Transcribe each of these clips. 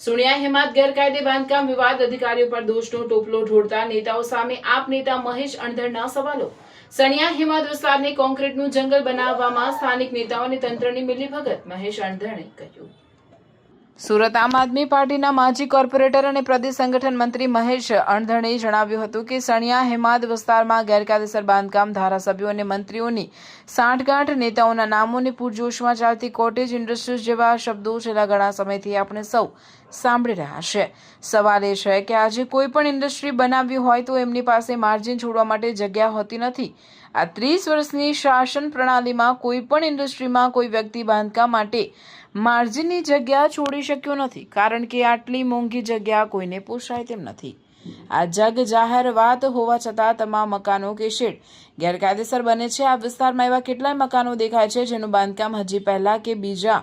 સુણિયા હેમાદ ગેરકાયદે બાંધકામ વિવાદ અધિકારીઓ પર દોષનો ટોપલો ઢોળતા નેતાઓ સામે આપ નેતા મહેશ અણધડના સવાલો। સણિયા હેમાદ વિસ્તારને કોન્ક્રીટનું જંગલ બનાવવામાં સ્થાનિક નેતાઓ અને તંત્રની મિલીભગત, મહેશ અણધડે કહ્યું। સુરત આમ આદમી પાર્ટીના માજી કોર્પોરેટર અને પ્રદેશ સંગઠન મંત્રી મહેશ અણધડે જણાવ્યું હતું કે સણિયા હેમાદ વિસ્તારમાં ગેરકાયદેસર બાંધકામ ધારાસભ્યો અને મંત્રીઓની સાંઠગાંઠ, નેતાઓના નામોને પૂરજોશમાં ચાલતી કોટેજ ઇન્ડસ્ટ્રીઝ જેવા શબ્દો છેલ્લા ઘણા સમયથી આપણે સૌ સાંભળી રહ્યા છે। સવાલ એ છે કે આજે કોઈ પણ ઇન્ડસ્ટ્રી બનાવવી હોય તો એમની પાસે માર્જિન છોડવા માટે જગ્યા હોતી નથી। આ 30 વર્ષની શાસન પ્રણાલીમાં કોઈ પણ ઇન્ડસ્ટ્રીમાં કોઈ વ્યક્તિ બાંધકામ માટે માર્જિનની જગ્યા છોડી શક્યો નથી, કારણ કે આટલી મોંઘી જગ્યા કોઈને પોસાય તેમ નથી। આ જગ જાહેર વાત હોવા છતાં તમામ મકાનો કે શેડ ગેરકાયદેસર બને છે। આ વિસ્તારમાં એવા કેટલાય મકાનો દેખાય છે જેનું બાંધકામ હજી પહેલા કે બીજા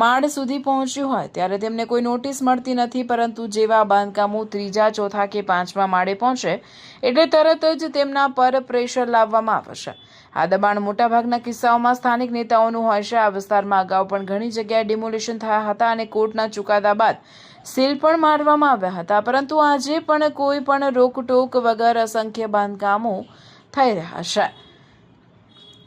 માળ સુધી પહોંચ્યું હોય ત્યારે તેમને કોઈ નોટિસ મળતી નથી, પરંતુ જેવા બાંધકામો ત્રીજા, ચોથા કે પાંચમા માળે પહોંચે એટલે તરત જ તેમના પર પ્રેશર લાવવામાં આવે છે। આ દબાણ મોટાભાગના કિસ્સાઓમાં સ્થાનિક નેતાઓનું હોય છે। આ વિસ્તારમાં અગાઉ પણ ઘણી જગ્યાએ ડિમોલિશન થયા હતા અને કોર્ટના ચુકાદા બાદ સીલ પણ મારવામાં આવ્યા હતા, પરંતુ આજે પણ કોઈ પણ રોકટોક વગર અસંખ્ય બાંધકામો થઈ રહ્યા છે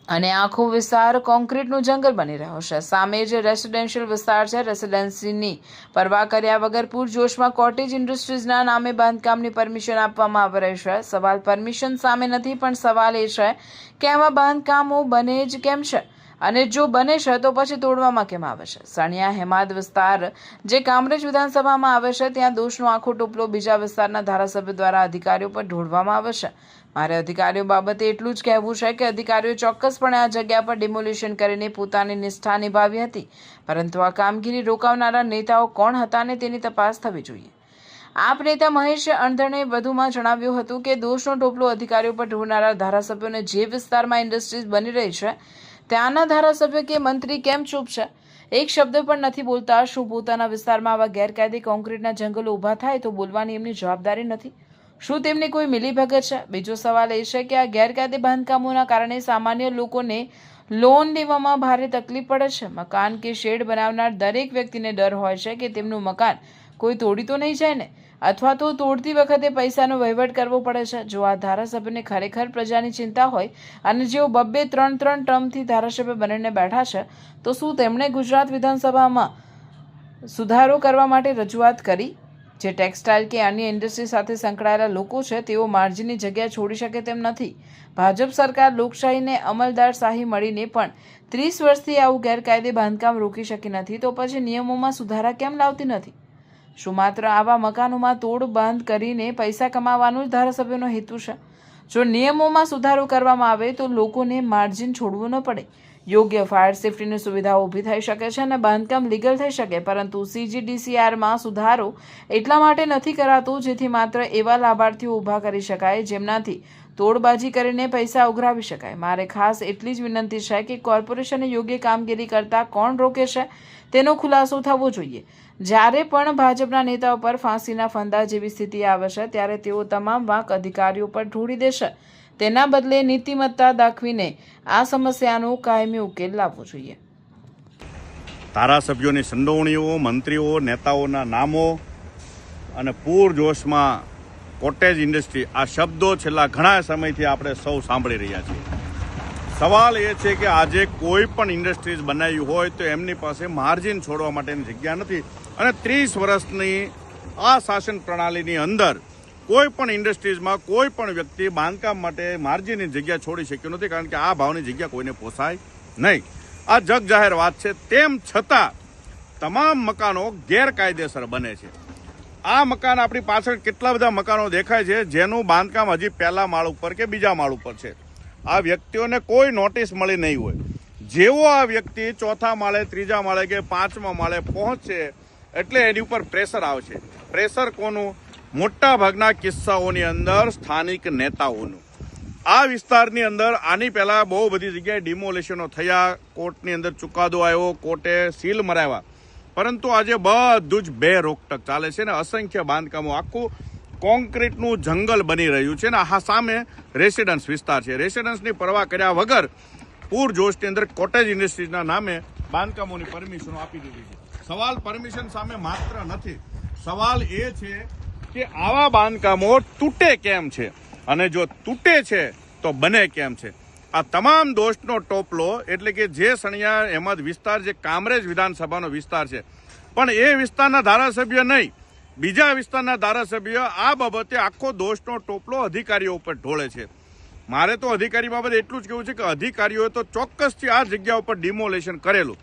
અને આખો વિસ્તાર કોન્ક્રીટનું જંગલ બની રહ્યો છે। સામે જ રેસિડેન્શિયલ વિસ્તાર છે। રેસિડેન્સીની પરવા કર્યા વગર પૂરજોશમાં કોટેજ ઇન્ડસ્ટ્રીઝના નામે બાંધકામની પરમિશન આપવામાં આવી રહી છે। સવાલ પરમિશન સામે નથી, પણ સવાલ એ છે કે આવા બાંધકામો બને જ કેમ છે અને જો બને છે તો પછી તોડવામાં કેમ આવે છે। સણિયા હેમાદ વિસ્તાર જે કામરેજ વિધાનસભામાં આવે છે ત્યાં દોષનો આખો ટોપલો બીજા વિસ્તારના ધારાસભ્ય દ્વારા અધિકારીઓ પર ઢોળવામાં આવે છે। મારે અધિકારીઓ બાબતે એટલું જ કહેવું છે કે અધિકારીઓ ચોક્કસપણે આ જગ્યા પર ડિમોલિશન કરીને પોતાની નિષ્ઠા નિભાવી હતી, પરંતુ આ કામગીરી રોકાવનારા નેતાઓ કોણ હતા અને તેની તપાસ થવી જોઈએ। આપ નેતા મહેશ અણધડે વધુમાં જણાવ્યું હતું કે દોષનો ટોપલો અધિકારીઓ પર ઢોળનારા ધારાસભ્યોને જે વિસ્તારમાં ઇન્ડસ્ટ્રીઝ બની રહી છે ત્યાંના ધારાસભ્ય કે મંત્રી કેમ ચૂપ છે, એક શબ્દ પણ નથી બોલતા? શું પોતાના વિસ્તારમાં આવા ગેરકાયદે કોન્ક્રીટના જંગલો ઊભા થાય તો બોલવાની એમની જવાબદારી નથી? શું તેમની કોઈ મિલીભગત છે? બીજો સવાલ એ છે કે આ ગેરકાયદે બાંધકામોના કારણે સામાન્ય લોકોને લોન લેવામાં ભારે તકલીફ પડે છે। મકાન કે શેડ બનાવનાર દરેક વ્યક્તિને ડર હોય છે કે તેમનું મકાન કોઈ તોડી તો નહીં જાય ને, અથવા તો તોડતી વખતે પૈસાનો વહીવટ કરવો પડે છે। જો આ ધારાસભ્યને ખરેખર પ્રજાની ચિંતા હોય અને જેઓ 2-3 ટર્મથી ધારાસભ્ય બનીને બેઠા છે તો શું તેમણે ગુજરાત વિધાનસભામાં સુધારો કરવા માટે રજૂઆત કરી? જે ટેક્સટાઇલ કે અન્ય ઇન્ડસ્ટ્રી સાથે સંકળાયેલા લોકો છે તેઓ માર્જિનની જગ્યા છોડી શકે તેમ નથી। ભાજપ સરકાર લોકશાહીને અમલદારશાહી મળીને પણ 30 વર્ષથી આવું ગેરકાયદે બાંધકામ રોકી શકી નથી, તો પછી નિયમોમાં સુધારા કેમ લાવતી નથી? શું માત્ર આવા મકાનોમાં તોડ બાંધ કરીને પૈસા કમાવાનો જ ધારાસભ્યનો હેતુ છે? જો નિયમોમાં સુધારો કરવામાં આવે તો લોકોને માર્જિન છોડવું ન પડે, યોગ્ય ફાયર સેફ્ટીની સુવિધાઓ ઊભી થઈ શકે છે અને બાંધકામ લીગલ થઈ શકે, પરંતુ CGDCRમાં સુધારો એટલા માટે નથી કરાતો જેથી માત્ર એવા લાભાર્થીઓ ઊભા કરી શકાય જેમનાથી તોડબાજી કરીને પૈસા ઉઘરાવી શકાય। મારે ખાસ એટલી જ વિનંતી છે કે કોર્પોરેશને યોગ્ય કામગીરી કરતા કોણ રોકે છે તેનો ખુલાસો થવો જોઈએ। જ્યારે પણ ભાજપના નેતાઓ પર ફાંસીના ફંદા જેવી સ્થિતિ આવે છે ત્યારે તેઓ તમામ વાંક અધિકારીઓ પર ઢોળી દેશે, તેના બદલે નીતિમત્તા દાખવીને આ સમસ્યાનો કાયમી ઉકેલ લાવવો જોઈએ। ધારાસભ્યોની સંડોવણીઓ, મંત્રીઓ, નેતાઓના નામો અને પૂરજોશમાં કોટેજ ઇન્ડસ્ટ્રી, આ શબ્દો છેલ્લા ઘણા સમયથી આપણે સૌ સાંભળી રહ્યા છીએ। સવાલ એ છે કે આજે કોઈ પણ ઇન્ડસ્ટ્રીઝ બનાવી હોય તો એમની પાસે માર્જિન છોડવા માટેની જગ્યા નથી અને 30 વર્ષની આ શાસન પ્રણાલીની અંદર કોઈ પણ ઇન્ડસ્ટ્રીઝમાં કોઈ પણ વ્યક્તિ બાંધકામ માટે માર્જિનની જગ્યા છોડી શક્યો નથી, કારણ કે આ ભાવની જગ્યા કોઈને પોસાય નહીં। આ જગ જાહેર વાત છે, તેમ છતાં તમામ મકાનો ગેરકાયદેસર બને છે। આ મકાન આપણી પાછળ કેટલા બધા મકાનો દેખાય છે જેનું બાંધકામ હજી પહેલા માળ ઉપર કે બીજા માળ ઉપર છે। આ વ્યક્તિઓને કોઈ નોટિસ મળી નહીં હોય। જેવો આ વ્યક્તિ ચોથા માળે, ત્રીજા માળે કે પાંચમા માળે પહોંચશે એટલે એની ઉપર પ્રેશર આવશે। પ્રેશર કોનું? મોટા ભાગના કિસ્સાઓની અંદર સ્થાનિક નેતાઓનું। આ વિસ્તારની અંદર આની પહેલા બહુ બધી જગ્યાએ ડિમોલેશનો થયા, કોર્ટની અંદર ચુકાદો આવ્યો, કોર્ટે સીલ મરાવ્યા, પરંતુ આજે બધું જ બે રોકટક ચાલે છે ને અસંખ્ય બાંધકામો, આખું કોન્ક્રીટનું જંગલ બની રહ્યું છે ને આ સામે રેસિડન્સ વિસ્તાર છે। રેસિડન્સની પરવા કર્યા વગર પૂરજોશની અંદર કોટેજ ઇન્ડસ્ટ્રીઝના નામે બાંધકામોની પરમિશનો આપી દીધી છે। સવાલ પરમિશન સામે માત્ર નથી, સવાલ એ છે કે આવા બાંધકામો તૂટે કેમ છે અને જો તૂટે છે તો બને કેમ છે. આ તમામ દોષનો ટોપલો એટલે કે જે સણિયા અહેમદ વિસ્તાર જે કામરેજ વિધાનસભાનો વિસ્તાર છે, પણ એ વિસ્તારના ધારાસભ્ય નહીં, બીજા વિસ્તારના ધારાસભ્ય આ બાબતે આખો દોષનો ટોપલો અધિકારીઓ ઉપર ઢોળે છે. મારે તો અધિકારી બાબતે એટલું જ કહેવું છે કે અધિકારીઓએ તો ચોક્કસથી આ જગ્યા ઉપર ડિમોલેશન કરેલું,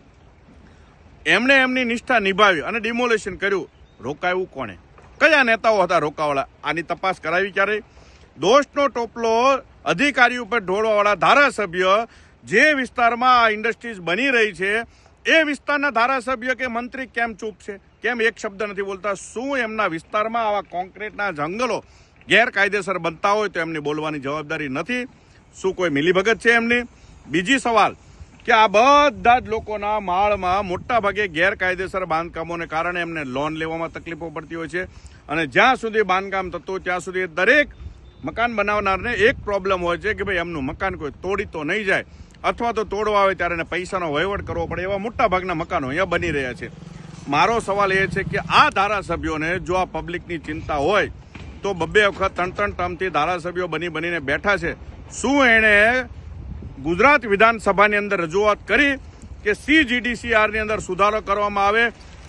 એમણે એમની નિષ્ઠા નિભાવી અને ડિમોલેશન કર્યું. રોકાયું કોણે? કયા નેતાઓ હતા રોકાવાળા? આની તપાસ કરાવી ક્યારે? દોષનો ટોપલો અધિકારી ઉપર ઢોળવાવાળા ધારાસભ્ય જે વિસ્તારમાં આ ઇન્ડસ્ટ્રીઝ બની રહી છે એ વિસ્તારના ધારાસભ્ય કે મંત્રી કેમ ચૂપ છે? કેમ એક શબ્દ નથી બોલતા? શું એમના વિસ્તારમાં આવા કોન્ક્રીટના જંગલો ગેરકાયદેસર બનતા હોય તો એમની બોલવાની જવાબદારી નથી? શું કોઈ મિલીભગત છે એમની? બીજી સવાલ કે આ બધા જ લોકોના માળમાં મોટા ભાગે ગેરકાયદેસર બાંધકામોને કારણે એમને લોન લેવામાં તકલીફો પડતી હોય છે અને જ્યાં સુધી બાંધકામ થતું હોય ત્યાં સુધી દરેક મકાન બનાવનારને એક પ્રોબ્લેમ હોય છે કે ભાઈ એમનું મકાન કોઈ તોડી તો નહીં જાય, અથવા તો તોડવા આવે ત્યારે એને પૈસાનો વહીવટ કરવો પડે. એવા મોટા ભાગના મકાનો અહીંયા બની રહ્યા છે. મારો સવાલ એ છે કે આ ધારાસભ્યોને જો આ પબ્લિકની ચિંતા હોય તો 2 વખત 3 ટર્મથી ધારાસભ્યો બનીને બેઠા છે. શું એણે ગુજરાત વિધાનસભાની અંદર રજૂઆત કરી કે CGDCRની અંદર સુધારો કરવામાં આવે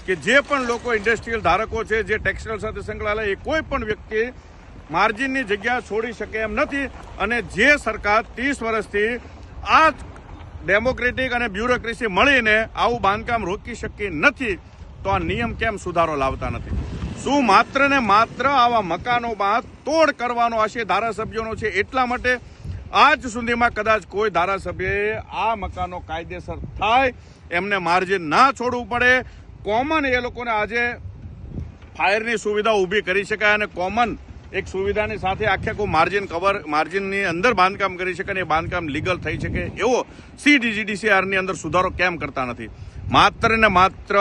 કે જે પણ લોકો ઇન્ડસ્ટ્રીયલ ધારકો છે, જે ટેક્સટાઇલ સાથે સંકળાયેલા, એ કોઈ પણ વ્યક્તિ માર્જિનની જગ્યા છોડી શકે એમ નથી. અને જે સરકાર 30 વર્ષથી આ ડેમોક્રેટિક અને બ્યુરોક્રેસી મળીને આવું બાંધકામ રોકી શકી નથી, તો આ નિયમ કેમ સુધારો લાવતા નથી? શું માત્ર ને માત્ર આવા મકાનોમાં તોડ કરવાનો આશય ધારાસભ્યોનો છે એટલા માટે આજ સુધીમાં કદાચ કોઈ ધારાસભ્યએ આ મકાનો કાયદેસર થાય, એમને માર્જિન ના છોડવું પડે, કોમન એ લોકોને આજે ફાયરની સુવિધા ઊભી કરી શકાય અને કોમન એક સુવિધાની સાથે આખે માર્જિનની અંદર બાંધકામ કરી શકે અને એ બાંધકામ લીગલ થઈ શકે એવો CGDCRની અંદર સુધારો કેમ કરતા નથી? માત્ર ને માત્ર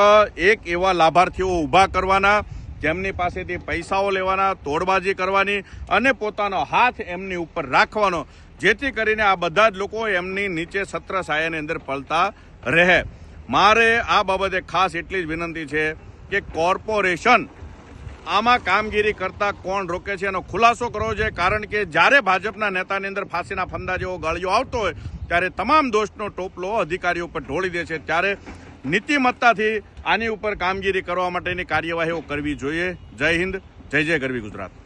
એક એવા લાભાર્થીઓ ઊભા કરવાના જેમની પાસેથી પૈસાઓ લેવાના, તોડબાજી કરવાની અને પોતાનો હાથ એમની ઉપર રાખવાનો, જેથી કરીને આ બધા જ લોકો એમની નીચે છત્ર છાયાની અંદર પલતા રહે. મારે આ બાબતે ખાસ એટલી જ વિનંતી છે કે કોર્પોરેશન આમાં કામગીરી કરતા કોણ રોકે છે એનો ખુલાસો કરવો જોઈએ. કારણ કે જ્યારે ભાજપના નેતાની અંદર ફાંસીના ફંદા જેવો ગાળિયો આવતો હોય ત્યારે તમામ દોષનો ટોપલો અધિકારીઓ પર ઢોળી દે છે. ત્યારે નીતિમત્તાથી આની ઉપર કામગીરી કરવા માટેની કાર્યવાહીઓ કરવી જોઈએ. જય હિન્દ, જય જય ગરવી ગુજરાત.